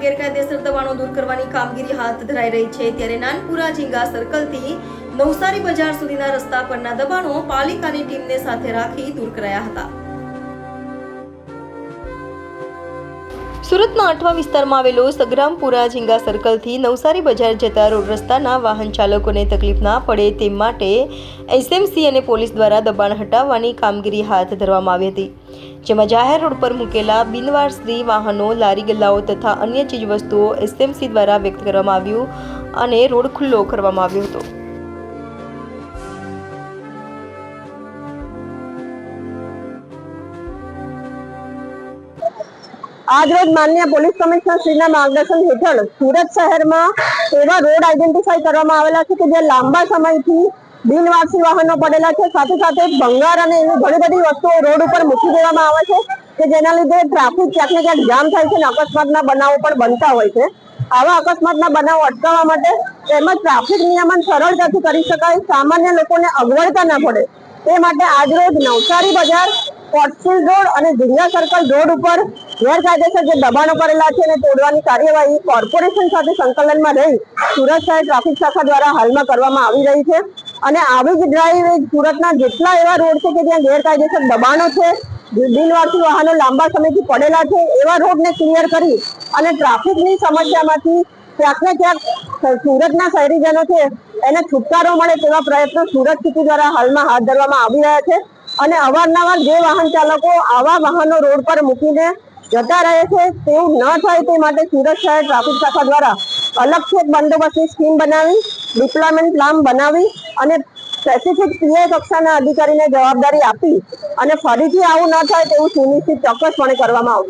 ગેરકાયદેસર દબાણો દૂર કરવાની કામગીરી હાથ ધરાઈ રહી છે, ત્યારે નાનપુરા ઝીંગા સર્કલથી નવસારી બજાર સુધીના રસ્તા પરના દબાણો પાલિકાની ટીમને સાથે રાખી દૂર કરાયા હતા। સુરતના 8મા વિસ્તારમાં આવેલો સગ્રામપુરા ઝીંગા સર્કલથી નવસારી બજાર જતા રોડ રસ્તાના વાહન ચાલકોને તકલીફ ના પડે તે માટે એસએમસી અને પોલીસ દ્વારા દબાણ હટાવવાની કામગીરી હાથ ધરવામાં આવી હતી, જેમાં જાહેર રોડ પર મૂકેલા બિનવારસી વાહનો, લારી ગલ્લાઓ તથા અન્ય ચીજવસ્તુઓ એસએમસી દ્વારા વ્યક્ત કરવામાં આવ્યું અને રોડ ખુલ્લો કરવામાં આવ્યો હતો। आज रोज माननीय पोलीस कमिश्नर श्रीना मार्गदर्शन हेठळ सूरत शहर में एवा रोड आइडेंटिफाई करवामां आवेला छे के जे लांबा समयथी बिनवारसी वाहनो पड़ेला छे, साथे साथे भंगार अने एवी घणी बधी वस्तुओ रोड पर मूकी देवामां आवे छे के जेना लीधे ट्राफिक क्यांक ने क्यांक जाम थाय छे अने अकस्मातना बनावो पण बनता होय छे। आवा अकस्मातना बनावो अटकाववा माटे તેમજ ટ્રાફિક નિયમન સરળતાથી કરી શકાય, સામાન્ય લોકોને અગવડતા ન પડે તે માટે આજરોજ નવસારી બજાર, કોટશીલ રોડ અને ઝીંગા સર્કલ રોડ ઉપર ગેરકાયદેસર જે દબાણો કરેલા છે એને તોડવાની કાર્યવાહી કોર્પોરેશન સાથે સંકલનમાં રહી સુરત શહેર ટ્રાફિક શાખા દ્વારા હાલમાં કરવામાં આવી રહી છે અને આવી જ ડ્રાઈવ સુરતના જેટલા એવા રોડ છે કે જ્યાં ગેરકાયદેસર દબાણો છે, બિનવારસી વાહનો લાંબા સમયથી પડેલા છે, એવા રોડને ક્લિયર કરી અને ટ્રાફિકની સમસ્યામાંથી ક્યાંક ને ક્યાંક સુરતના શહેરીજનો છે એને છુટકારો મળે તેવા પ્રયત્નો સુરત સિટી દ્વારા હાલમાં હાથ ધરવામાં આવી રહ્યા છે અને અવારનવાર જે વાહન ચાલકો આવા વાહનો રોડ પર મૂકીને જતા રહે છે તેવું ન થાય તે માટે સુરત શહેર ટ્રાફિક શાખા દ્વારા અલગથી એક બંદોબસ્તની સ્કીમ બનાવી, ડિપ્લોયમેન્ટ પ્લાન બનાવી અને સ્પેસિફિક પીઆઈ કક્ષાના અધિકારીને જવાબદારી આપી અને ફરીથી આવું ન થાય તેવું સુનિશ્ચિત ચોક્કસપણે કરવામાં આવશે।